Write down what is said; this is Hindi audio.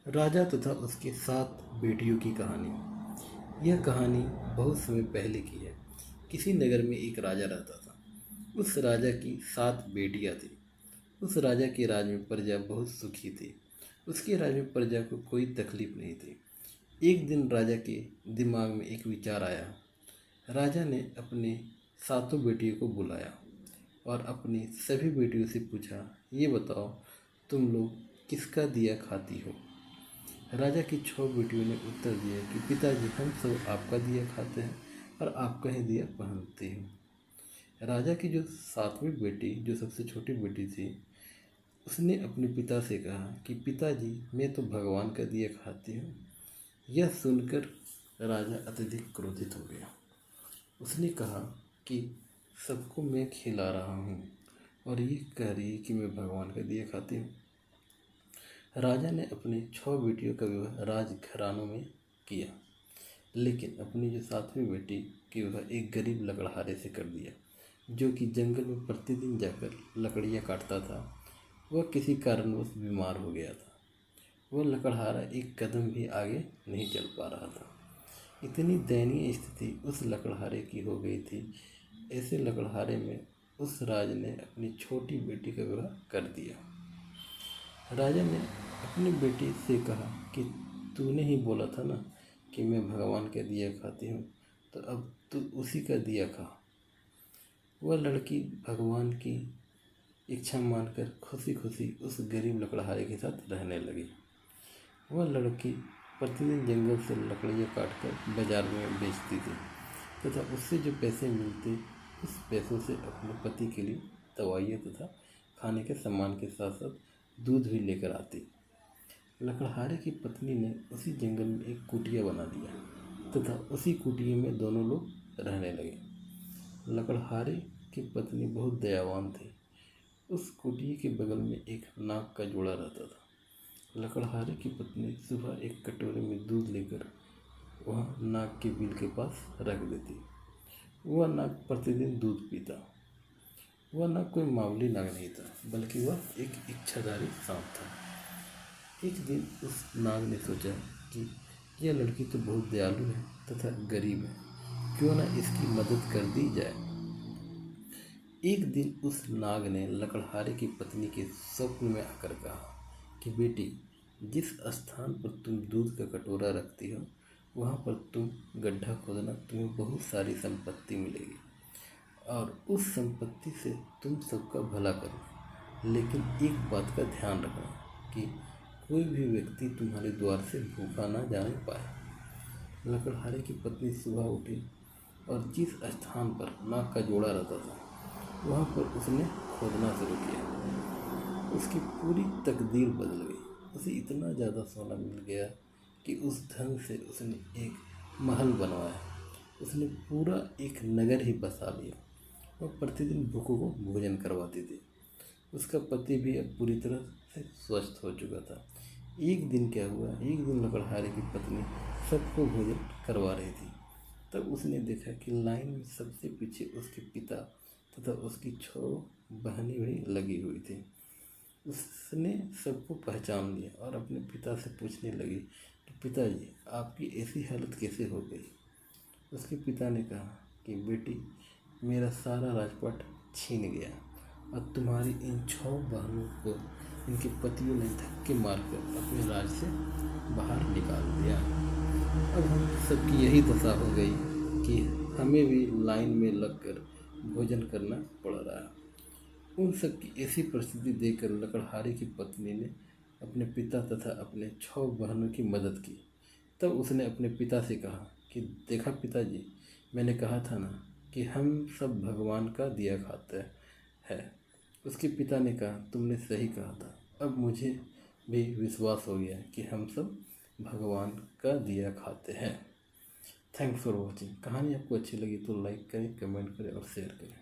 राजा तथा उसके 7 बेटियों की कहानी। यह कहानी बहुत समय पहले की है। किसी नगर में एक राजा रहता था। उस राजा की 7 बेटियां थीं। उस राजा के राज में प्रजा बहुत सुखी थी। उसके राज में प्रजा को कोई तकलीफ नहीं थी। एक दिन राजा के दिमाग में एक विचार आया। राजा ने अपने 7 बेटियों को बुलाया और अपनी सभी बेटियों से पूछा, ये बताओ तुम लोग किसका दिया खाती हो। राजा की 6 बेटियों ने उत्तर दिया कि पिताजी, हम सब आपका दिया खाते हैं और आपका ही दिया पहनते हैं। राजा की जो 7वीं बेटी, जो सबसे छोटी बेटी थी, उसने अपने पिता से कहा कि पिताजी, मैं तो भगवान का दिया खाती हूँ। यह सुनकर राजा अत्यधिक क्रोधित हो गया। उसने कहा कि सबको मैं खिला रहा हूँ और ये कह रही है कि मैं भगवान का दिया खाती हूँ। राजा ने अपनी 6 बेटियों का विवाह राजघरानों में किया, लेकिन अपनी जो 7वीं बेटी की विवाह एक गरीब लकड़हारे से कर दिया, जो कि जंगल में प्रतिदिन जाकर लकड़ियाँ काटता था। वह किसी कारणवश बीमार हो गया था। वह लकड़हारा एक कदम भी आगे नहीं चल पा रहा था। इतनी दयनीय स्थिति उस लकड़हारे की हो गई थी। ऐसे लकड़हारे में उस राज ने अपनी छोटी बेटी का विवाह कर दिया। राजा ने अपनी बेटी से कहा कि तूने ही बोला था ना कि मैं भगवान का दिया खाती हूँ, तो अब तू उसी का दिया खा। वह लड़की भगवान की इच्छा मानकर खुशी खुशी उस गरीब लकड़हारे के साथ रहने लगी। वह लड़की प्रतिदिन जंगल से लकड़ियाँ काटकर बाजार में बेचती थी तथा उससे जो पैसे मिलते, उस पैसों से अपने पति के लिए दवाइयाँ तथा खाने के सामान के साथ साथ दूध भी लेकर आती। लकड़हारे की पत्नी ने उसी जंगल में एक कुटिया बना दिया तथा उसी कुटिया में दोनों लोग रहने लगे। लकड़हारे की पत्नी बहुत दयावान थी। उस कुटिया के बगल में एक नाग का जोड़ा रहता था। लकड़हारे की पत्नी सुबह एक कटोरे में दूध लेकर वह नाग के बिल के पास रख देती। वह नाग प्रतिदिन दूध पीता। वह नाग कोई मामूली नाग नहीं था, बल्कि वह एक इच्छाधारी सांप था। एक दिन उस नाग ने सोचा कि यह लड़की तो बहुत दयालु है तथा गरीब है, क्यों ना इसकी मदद कर दी जाए। एक दिन उस नाग ने लकड़हारे की पत्नी के स्वप्न में आकर कहा कि बेटी, जिस स्थान पर तुम दूध का कटोरा रखती हो, वहाँ पर तुम गड्ढा खोदना, तुम्हें बहुत सारी संपत्ति मिलेगी और उस संपत्ति से तुम सबका भला करो। लेकिन एक बात का ध्यान रखना कि कोई भी व्यक्ति तुम्हारे द्वार से भूखा ना जाने पाए। लकड़हारे की पत्नी सुबह उठी और जिस स्थान पर नाग का जोड़ा रहता था, वहाँ पर उसने खोदना शुरू किया। उसकी पूरी तकदीर बदल गई। उसे इतना ज़्यादा सोना मिल गया कि उस धन से उसने एक महल बनवाया। उसने पूरा एक नगर ही बसा लिया। वह प्रतिदिन भूखों को भोजन करवाती थी। उसका पति भी अब पूरी तरह से स्वस्थ हो चुका था। एक दिन क्या हुआ, एक दिन लकड़हारे की पत्नी सबको भोजन करवा रही थी। तब उसने देखा कि लाइन में सबसे पीछे उसके पिता तथा उसकी 6 बहनें भी लगी हुई थी। उसने सबको पहचान लिया और अपने पिता से पूछने लगी कि पिताजी, आपकी ऐसी हालत कैसे हो गई। उसके पिता ने कहा कि बेटी, मेरा सारा राजपाट छीन गया और तुम्हारी इन 6 बहनों को इनके पतियों ने धक्के मारकर अपने राज से बाहर निकाल दिया। अब हम सबकी यही दशा हो गई कि हमें भी लाइन में लगकर भोजन करना पड़ रहा है। उन सब की ऐसी परिस्थिति देखकर लकड़हारे की पत्नी ने अपने पिता तथा अपने 6 बहनों की मदद की। तब उसने अपने पिता से कहा कि देखा पिताजी, मैंने कहा था ना कि हम सब भगवान का दिया खाते हैं। उसके पिता ने कहा, तुमने सही कहा था। अब मुझे भी विश्वास हो गया कि हम सब भगवान का दिया खाते हैं। Thanks for watching. कहानी आपको अच्छी लगी तो लाइक करें, कमेंट करें और शेयर करें।